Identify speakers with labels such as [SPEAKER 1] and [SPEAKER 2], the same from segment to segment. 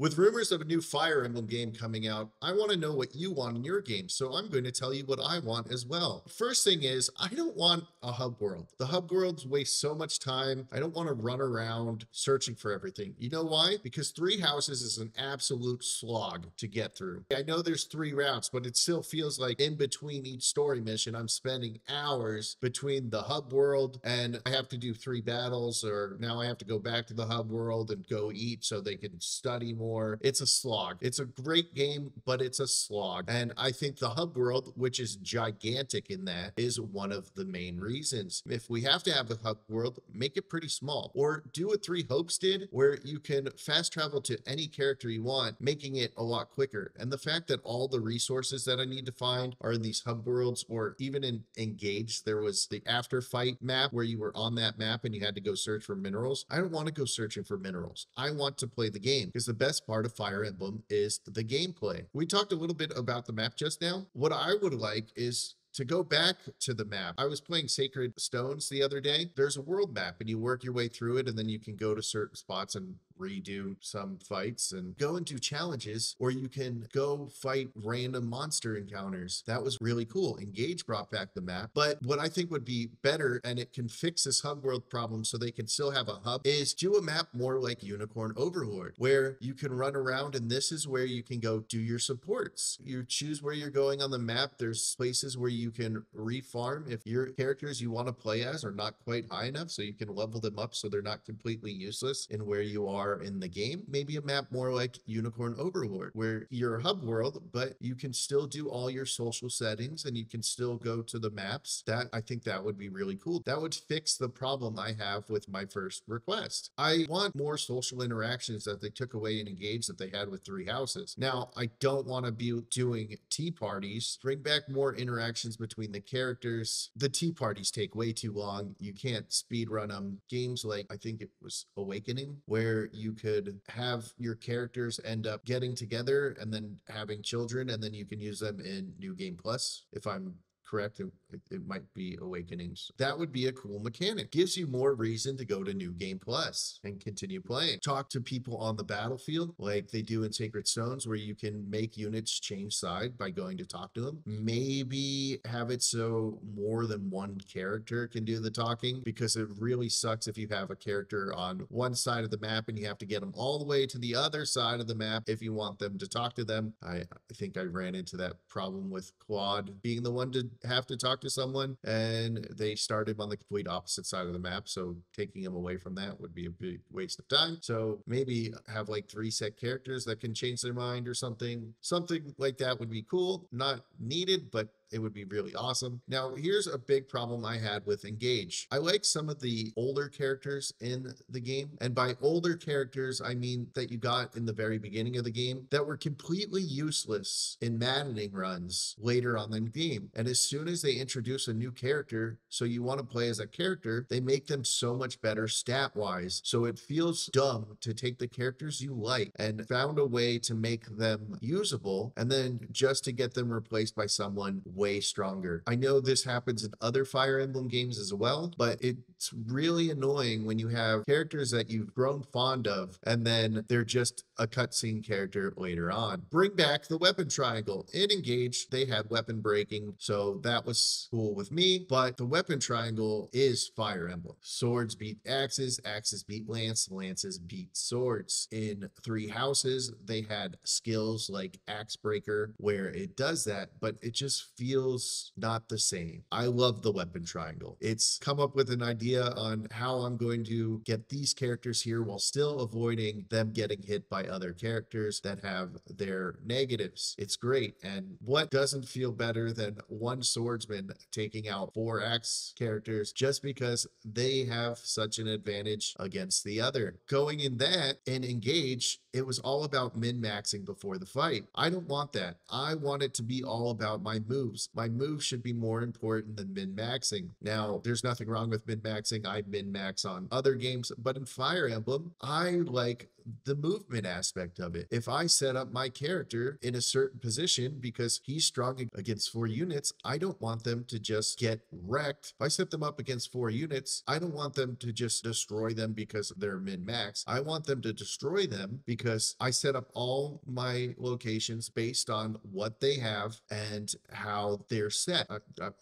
[SPEAKER 1] With rumors of a new Fire Emblem game coming out, I want to know what you want in your game, so I'm going to tell you what I want as well. First thing is, I don't want a hub world. The hub worlds waste so much time. I don't want to run around searching for everything. You know why? Because 3 houses is an absolute slog to get through. I know there's 3 routes, but it still feels like in between each story mission, I'm spending hours between the hub world and I have to do 3 battles, or now I have to go back to the hub world and go eat so they can study more. It's a slog. It's a great game, but it's a slog. And I think the hub world, which is gigantic in that, is one of the main reasons. If we have to have a hub world, make it pretty small, or do what Three Hopes did, where you can fast travel to any character you want, making it a lot quicker. And the fact that all the resources that I need to find are in these hub worlds, or even in Engage, there was the after fight map where you were on that map and you had to go search for minerals. I don't want to go searching for minerals. I want to play the game, because the best part of Fire Emblem is the gameplay. We talked a little bit about the map just now. What I would like is to go back to the map. I was playing Sacred Stones the other day. There's a world map and you work your way through it, and then you can go to certain spots and redo some fights and go and do challenges, or you can go fight random monster encounters. That was really cool. Engage brought back the map. But what I think would be better, and it can fix this hub world problem so they can still have a hub, is do a map more like Unicorn Overlord, where you can run around and this is where you can go do your supports. You choose where you're going on the map. There's places where you can refarm if your characters you want to play as are not quite high enough, so you can level them up so they're not completely useless in where you are in the game. Maybe a map more like Unicorn Overlord, where you're a hub world, but you can still do all your social settings and you can still go to the maps. That, I think that would be really cool. That would fix the problem I have with my first request. I want more social interactions that they took away in Engage that they had with 3 houses. Now, I don't want to be doing tea parties. Bring back more interactions between the characters. The tea parties take way too long. You can't speed run them. Games like, I think it was Awakening, where you could have your characters end up getting together and then having children, and then you can use them in New Game Plus. If I'm correct, it might be Awakenings. That would be a cool mechanic. Gives you more reason to go to New Game Plus and continue playing. Talk to people on the battlefield like they do in Sacred Stones, where you can make units change side by going to talk to them. Maybe have it so more than one character can do the talking, because it really sucks if you have a character on one side of the map and you have to get them all the way to the other side of the map if you want them to talk to them. I think I ran into that problem with Claude being the one to have to talk to someone, and they started on the complete opposite side of the map, so taking him away from that would be a big waste of time. So maybe have like 3 set characters that can change their mind or something like that would be cool. Not needed, but it would be really awesome. Now, here's a big problem I had with Engage. I like some of the older characters in the game. And by older characters, I mean that you got in the very beginning of the game that were completely useless in maddening runs later on in the game. And as soon as they introduce a new character, so you want to play as a character, they make them so much better stat-wise. So it feels dumb to take the characters you like and found a way to make them usable, and then just to get them replaced by someone way stronger. I know this happens in other Fire Emblem games as well, but it's really annoying when you have characters that you've grown fond of and then they're just a cutscene character later on. Bring back the weapon triangle. In Engage, they had weapon breaking, so that was cool with me, but the weapon triangle is Fire Emblem. Swords beat axes, axes beat lance, lances beat swords. In 3 houses, they had skills like Axe Breaker, where it does that, but it just feels not the same. I love the weapon triangle. It's come up with an idea on how I'm going to get these characters here while still avoiding them getting hit by other characters that have their negatives. It's great. And what doesn't feel better than one swordsman taking out 4 axe characters just because they have such an advantage against the other? Going in that and Engage, it was all about min-maxing before the fight. I don't want that. I want it to be all about my moves. My moves should be more important than min-maxing. Now, there's nothing wrong with min-maxing. I min-max on other games, but in Fire Emblem, I like the movement aspect of it. If I set up my character in a certain position because he's strong against 4 units, I don't want them to just get wrecked. If I set them up against 4 units, I don't want them to just destroy them because they're min-max. I want them to destroy them because because I set up all my locations based on what they have and how they're set.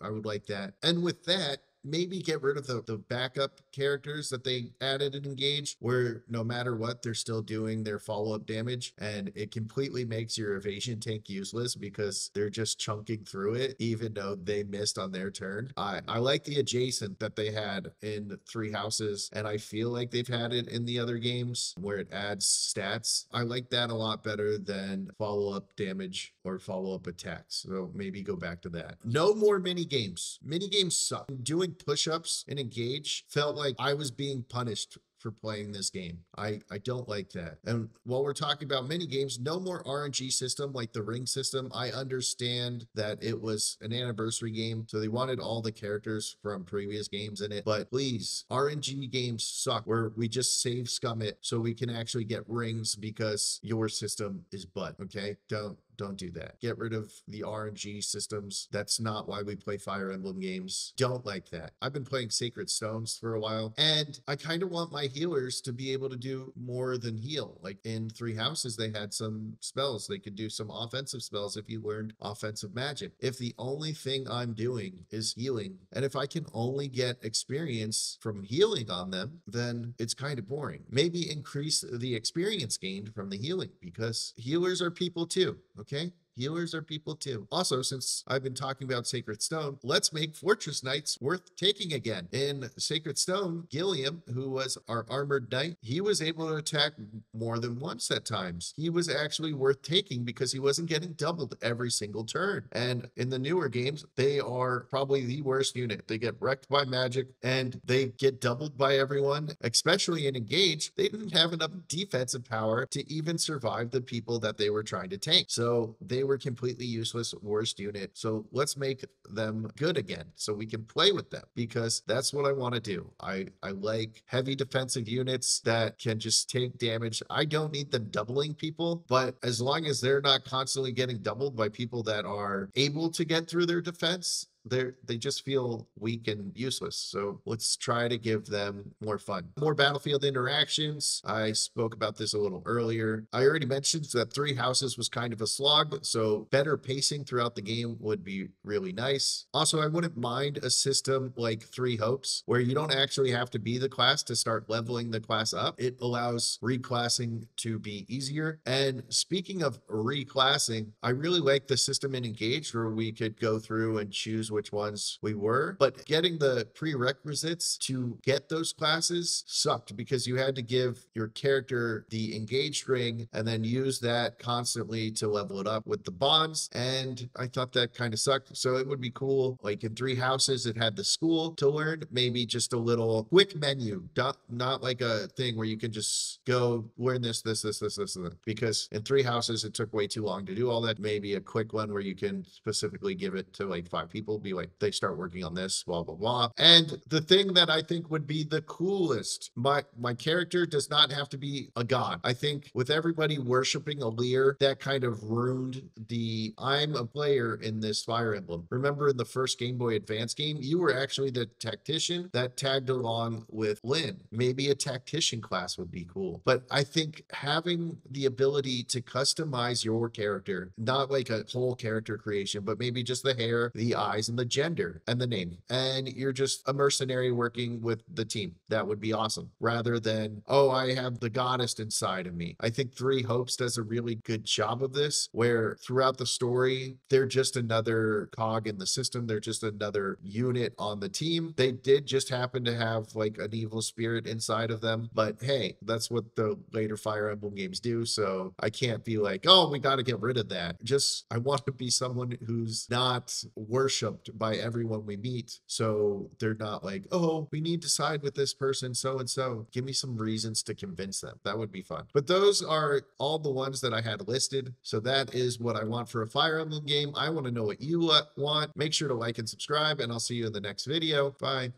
[SPEAKER 1] I would like that. And with that, maybe get rid of the backup characters that they added in Engage, where no matter what, they're still doing their follow-up damage, and it completely makes your evasion tank useless because they're just chunking through it, even though they missed on their turn. I like the adjacent that they had in Three Houses, and I feel like they've had it in the other games where it adds stats. I like that a lot better than follow-up damage or follow-up attacks. So maybe go back to that. No more mini games. Mini games suck. Doing push-ups and Engage felt like I was being punished for playing this game. I don't like that. And while we're talking about mini games, no more RNG system like the ring system. I understand that it was an anniversary game, so they wanted all the characters from previous games in it, but please, RNG games suck where we just save scum it so we can actually get rings because your system is butt. Okay, don't do that. Get rid of the RNG systems. That's not why we play Fire Emblem games. Don't like that. I've been playing Sacred Stones for a while, and I kind of want my healers to be able to do more than heal. Like in Three Houses, they had some spells. They could do some offensive spells if you learned offensive magic. If the only thing I'm doing is healing, and if I can only get experience from healing on them, then it's kind of boring. Maybe increase the experience gained from the healing, because healers are people too. Okay? Healers are people too. Also, since I've been talking about Sacred Stone, let's make Fortress Knights worth taking again. In Sacred Stone, Gilliam, who was our armored knight, he was able to attack more than once at times. He was actually worth taking because he wasn't getting doubled every single turn. And in the newer games, they are probably the worst unit. They get wrecked by magic and they get doubled by everyone, especially in Engage. They didn't have enough defensive power to even survive the people that they were trying to tank. So they were completely useless, worst unit. So let's make them good again so we can play with them, because that's what I want to do. I like heavy defensive units that can just take damage. I don't need them doubling people, but as long as they're not constantly getting doubled by people that are able to get through their defense, they just feel weak and useless. So let's try to give them more fun. More battlefield interactions. I spoke about this a little earlier. I already mentioned that Three Houses was kind of a slog, so better pacing throughout the game would be really nice. Also, I wouldn't mind a system like Three Hopes, where you don't actually have to be the class to start leveling the class up. It allows reclassing to be easier. And speaking of reclassing, I really like the system in Engage where we could go through and choose which ones we were, but getting the prerequisites to get those classes sucked because you had to give your character the engaged ring and then use that constantly to level it up with the bonds. And I thought that kind of sucked. So it would be cool. Like in Three Houses, it had the school to learn, maybe just a little quick menu, not like a thing where you can just go learn this, and that. Because in Three Houses, it took way too long to do all that. Maybe a quick one where you can specifically give it to like 5 people, be like, they start working on this, blah, blah, blah. And the thing that I think would be the coolest, my character does not have to be a god. I think with everybody worshiping a Lear, that kind of ruined the I'm a player in this Fire Emblem. Remember in the first Game Boy Advance game, you were actually the tactician that tagged along with Lynn. Maybe a tactician class would be cool. But I think having the ability to customize your character, not like a whole character creation, but maybe just the hair, the eyes, and the gender and the name, and you're just a mercenary working with the team. That would be awesome, rather than, oh, I have the goddess inside of me. I think Three Hopes does a really good job of this, where throughout the story, they're just another cog in the system. They're just another unit on the team. They did just happen to have like an evil spirit inside of them, but hey, that's what the later Fire Emblem games do. So I can't be like, oh, we got to get rid of that. Just, I want to be someone who's not worshipped by everyone we meet. So they're not like, oh, we need to side with this person, so and so. Give me some reasons to convince them. That would be fun. But those are all the ones that I had listed. So that is what I want for a Fire Emblem game. I want to know what you want. Make sure to like and subscribe, and I'll see you in the next video. Bye.